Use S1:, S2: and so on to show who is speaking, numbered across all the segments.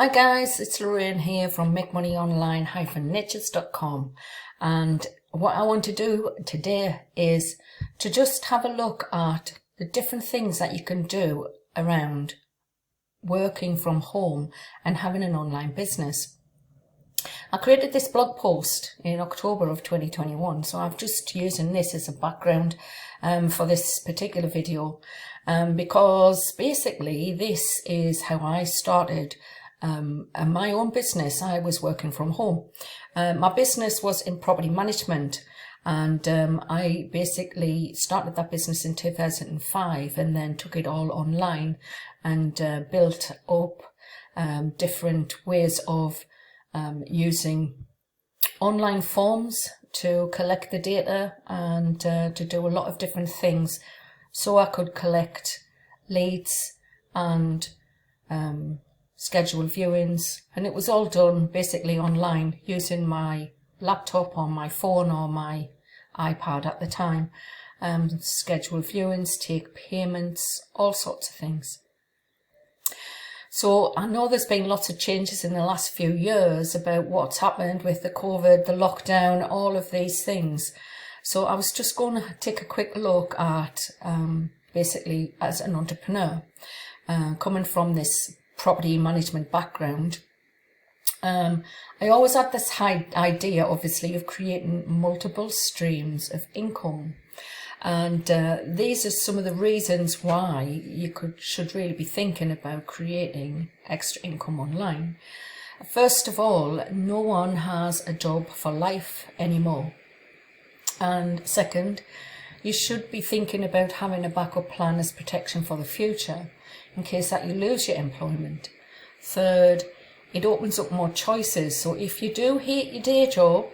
S1: Hi guys, it's Lorraine here from makemoneyonline-niches.com, and what I want to do today is to just have a look at the different things that you can do around working from home and having an online business. I created this blog post in October of 2021, so I'm just using this as a background for this particular video because basically this is how I started my own business. I was working from home. My business was in property management, and I basically started that business in 2005 and then took it all online and built up different ways of using online forms to collect the data and to do a lot of different things, so I could collect leads and schedule viewings, and it was all done basically online using my laptop or my phone or my iPad at the time. Schedule viewings, take payments, all sorts of things. So I know there's been lots of changes in the last few years about what's happened with the COVID, the lockdown, all of these things. So I was just going to take a quick look at basically as an entrepreneur, coming from this property management background. I always had this idea, obviously, of creating multiple streams of income. And these are some of the reasons why you should really be thinking about creating extra income online. First of all, no one has a job for life anymore. And second, you should be thinking about having a backup plan as protection for the future in case that you lose your employment. Third, it opens up more choices. So if you do hate your day job,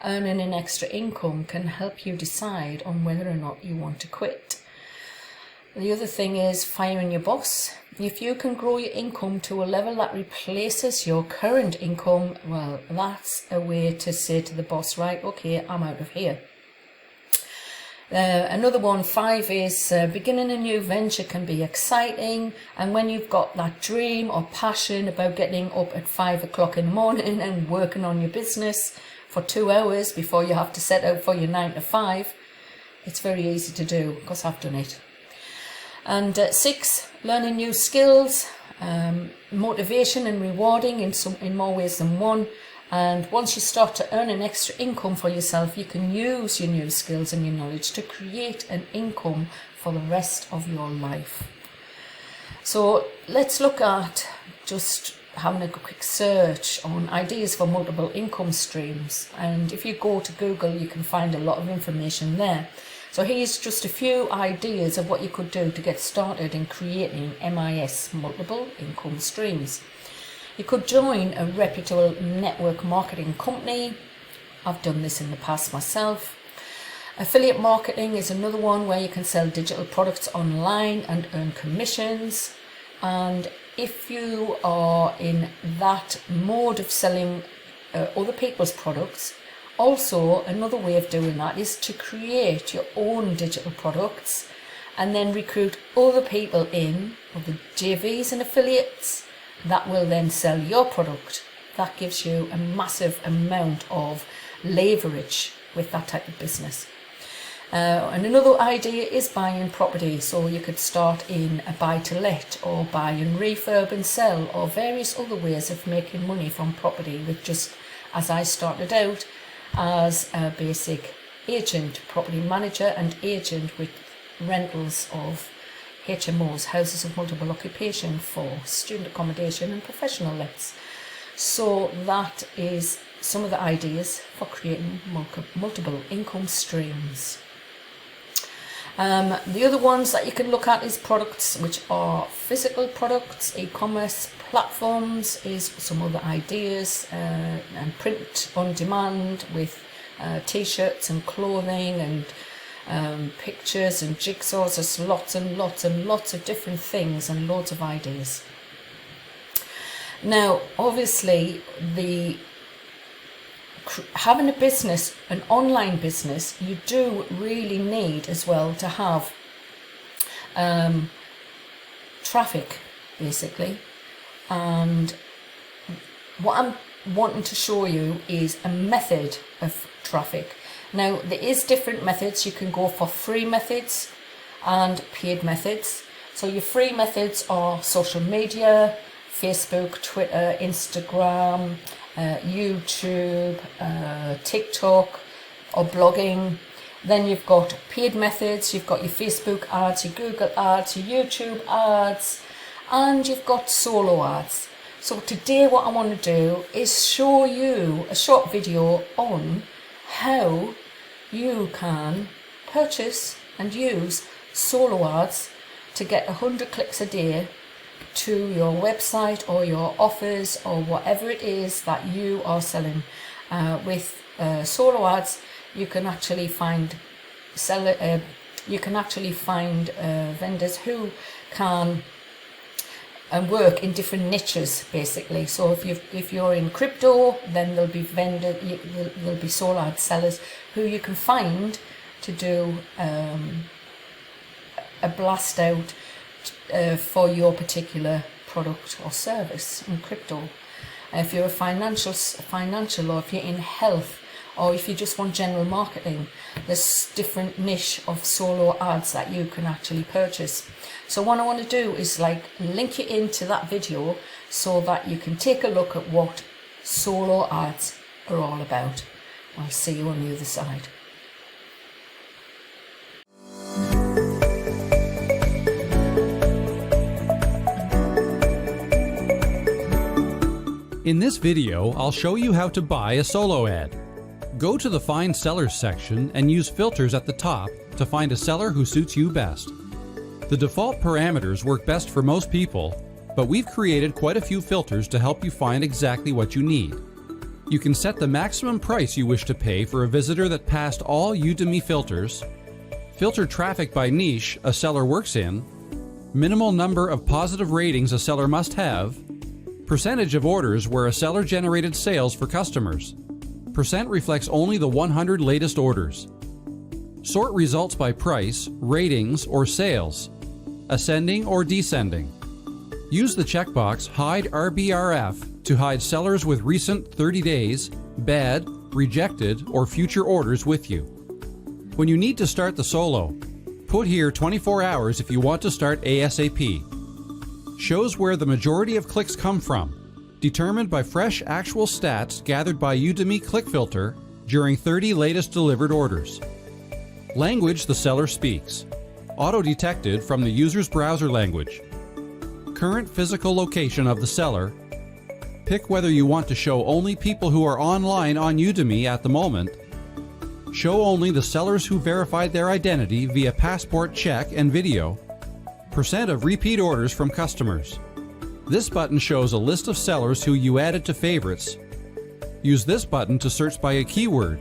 S1: earning an extra income can help you decide on whether or not you want to quit. The other thing is firing your boss. If you can grow your income to a level that replaces your current income, well, that's a way to say to the boss, right, okay, I'm out of here. Another one, 5, is beginning a new venture can be exciting, and when you've got that dream or passion about getting up at 5 o'clock in the morning and working on your business for 2 hours before you have to set out for your 9 to 5, it's very easy to do because I've done it. And 6, learning new skills, motivation and rewarding in more ways than one. And once you start to earn an extra income for yourself, you can use your new skills and your knowledge to create an income for the rest of your life. So let's look at just having a quick search on ideas for multiple income streams. And if you go to Google, you can find a lot of information there. So here's just a few ideas of what you could do to get started in creating MIS, multiple income streams. You could join a reputable network marketing company. I've done this in the past myself. Affiliate marketing is another one where you can sell digital products online and earn commissions. And if you are in that mode of selling other people's products, also another way of doing that is to create your own digital products and then recruit other people in, other JVs and affiliates, that will then sell your product. That gives you a massive amount of leverage with that type of business. And another idea is buying property. So you could start in a buy-to-let or buy and refurb and sell, or various other ways of making money from property, with just, as I started out, as a basic agent, property manager and agent with rentals of HMOs, houses of multiple occupation, for student accommodation and professional lets. So that is some of the ideas for creating multiple income streams. The other ones that you can look at is products which are physical products. E-commerce platforms is some other ideas, and print on demand with t-shirts and clothing and pictures and jigsaws. There's lots and lots and lots of different things and loads of ideas. Now, obviously, having a business, an online business, you do really need as well to have traffic, basically, and what I'm wanting to show you is a method of traffic. Now, there is different methods. You can go for free methods and paid methods. So your free methods are social media, Facebook, Twitter, Instagram, YouTube, TikTok, or blogging. Then you've got paid methods. You've got your Facebook ads, your Google ads, your YouTube ads, and you've got solo ads. So today what I want to do is show you a short video on how you can purchase and use solo ads to get 100 clicks a day to your website or your offers or whatever it is that you are selling. With solo ads, you can actually find vendors who can work in different niches, basically. So if you're in crypto, then there'll be solo ad sellers who you can find to do a blast out for your particular product or service in crypto. If you're a financial, or if you're in health, or if you just want general marketing, there's different niche of solo ads that you can actually purchase. So what I want to do is link you into that video so that you can take a look at what solo ads are all about. I'll see you on the other side.
S2: In this video, I'll show you how to buy a solo ad. Go to the Find Sellers section and use filters at the top to find a seller who suits you best. The default parameters work best for most people, but we've created quite a few filters to help you find exactly what you need. You can set the maximum price you wish to pay for a visitor that passed all Udemy filters, filter traffic by niche a seller works in, minimal number of positive ratings a seller must have, percentage of orders where a seller generated sales for customers. Percent reflects only the 100 latest orders. Sort results by price, ratings, or sales, ascending or descending. Use the checkbox Hide RBRF to hide sellers with recent 30 days, bad, rejected, or future orders with you. When you need to start the solo, put here 24 hours if you want to start ASAP. Shows where the majority of clicks come from, determined by fresh actual stats gathered by Udemy ClickFilter during 30 latest delivered orders. Language the seller speaks, auto-detected from the user's browser language. Current physical location of the seller. Pick whether you want to show only people who are online on Udemy at the moment. Show only the sellers who verified their identity via passport check and video. Percent of repeat orders from customers. This button shows a list of sellers who you added to favorites. Use this button to search by a keyword.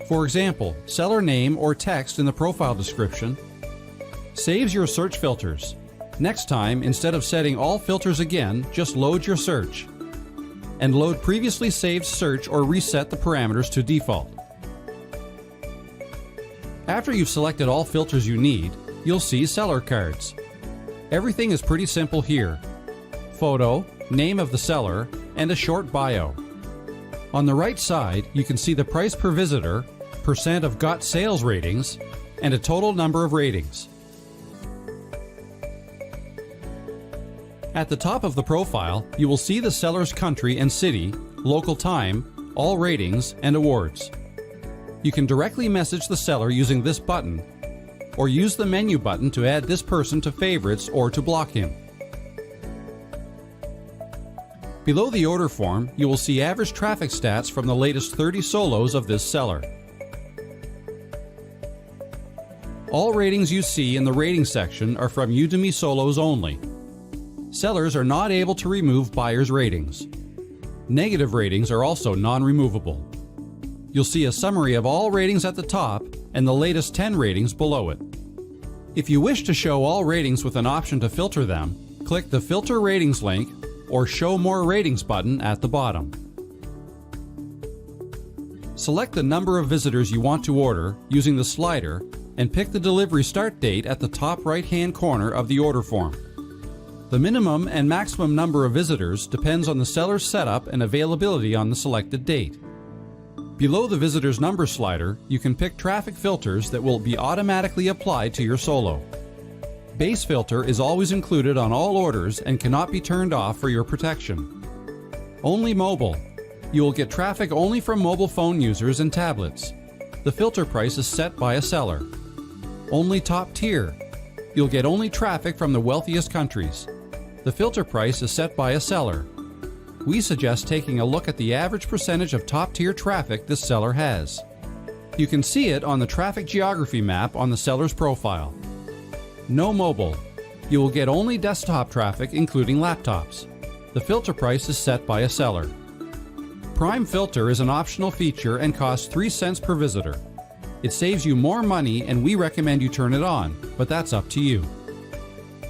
S2: For example, seller name or text in the profile description. Saves your search filters. Next time, instead of setting all filters again, just load your search. And load previously saved search or reset the parameters to default. After you've selected all filters you need, you'll see seller cards. Everything is pretty simple here. Photo, name of the seller, and a short bio. On the right side, you can see the price per visitor, percent of got sales ratings, and a total number of ratings. At the top of the profile, you will see the seller's country and city, local time, all ratings, and awards. You can directly message the seller using this button, or use the menu button to add this person to favorites or to block him. Below the order form, you will see average traffic stats from the latest 30 solos of this seller. All ratings you see in the rating section are from Udemy solos only. Sellers are not able to remove buyers' ratings. Negative ratings are also non-removable. You'll see a summary of all ratings at the top and the latest 10 ratings below it. If you wish to show all ratings with an option to filter them, click the Filter Ratings link or Show More Ratings button at the bottom. Select the number of visitors you want to order using the slider and pick the delivery start date at the top right-hand corner of the order form. The minimum and maximum number of visitors depends on the seller's setup and availability on the selected date. Below the visitor's number slider, you can pick traffic filters that will be automatically applied to your solo. Base filter is always included on all orders and cannot be turned off for your protection. Only mobile. You will get traffic only from mobile phone users and tablets. The filter price is set by a seller. Only top tier. You'll get only traffic from the wealthiest countries. The filter price is set by a seller. We suggest taking a look at the average percentage of top tier traffic this seller has. You can see it on the traffic geography map on the seller's profile. No mobile. You will get only desktop traffic, including laptops. The filter price is set by a seller. Prime Filter is an optional feature and costs 3 cents per visitor. It saves you more money and we recommend you turn it on, but that's up to you.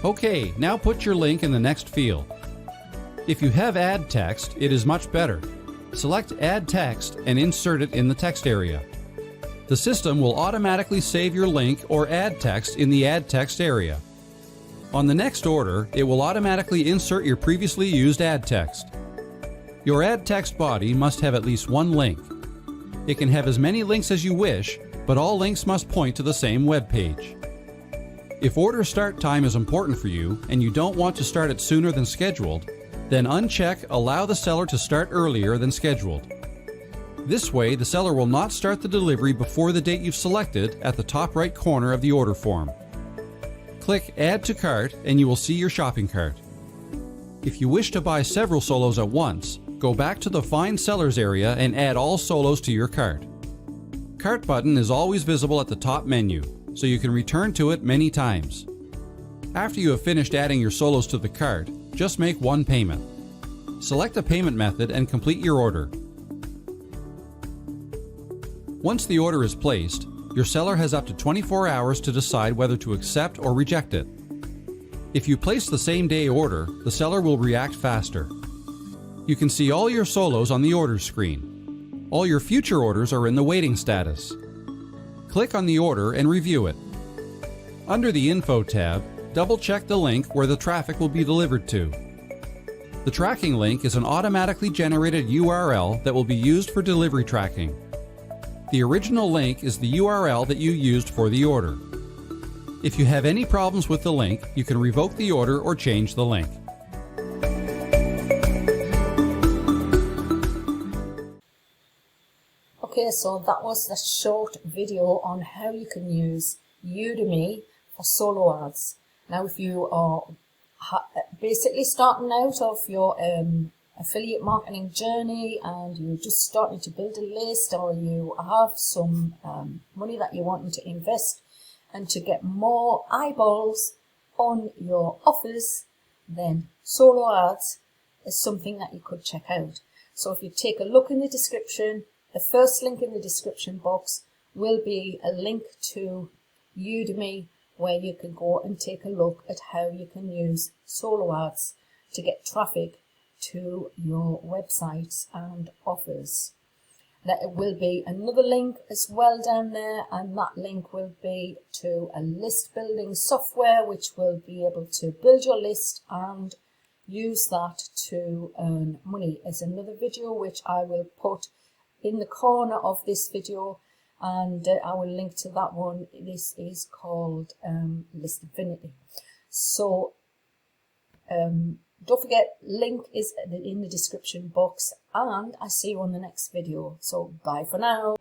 S2: Okay, now put your link in the next field. If you have add text, it is much better. Select Add Text and insert it in the text area. The system will automatically save your link or add text in the Add Text area. On the next order, it will automatically insert your previously used add text. Your add text body must have at least one link. It can have as many links as you wish, but all links must point to the same web page. If order start time is important for you and you don't want to start it sooner than scheduled, then uncheck Allow the seller to start earlier than scheduled. This way, the seller will not start the delivery before the date you've selected at the top right corner of the order form. Click Add to Cart and you will see your shopping cart. If you wish to buy several solos at once, go back to the Find Sellers area and add all solos to your cart. Cart button is always visible at the top menu, so you can return to it many times. After you have finished adding your solos to the cart, just make one payment. Select a payment method and complete your order. Once the order is placed, your seller has up to 24 hours to decide whether to accept or reject it. If you place the same day order, the seller will react faster. You can see all your solos on the orders screen. All your future orders are in the waiting status. Click on the order and review it. Under the Info tab, double-check the link where the traffic will be delivered to. The tracking link is an automatically generated URL that will be used for delivery tracking. The original link is the URL that you used for the order. If you have any problems with the link, you can revoke the order or change the link.
S1: Okay, so that was the short video on how you can use Udemy for solo ads. Now, if you are basically starting out of your affiliate marketing journey and you're just starting to build a list, or you have some money that you're wanting to invest and to get more eyeballs on your offers, then solo ads is something that you could check out. So if you take a look in the description, the first link in the description box will be a link to Udemy, where you can go and take a look at how you can use solo ads to get traffic to your websites and offers. There will be another link as well down there, and that link will be to a list building software which will be able to build your list and use that to earn money. There's another video which I will put in the corner of this video, and I will link to that one. This is called List Infinity. So don't forget, link is in the description box, and I see you on the next video. So bye for now.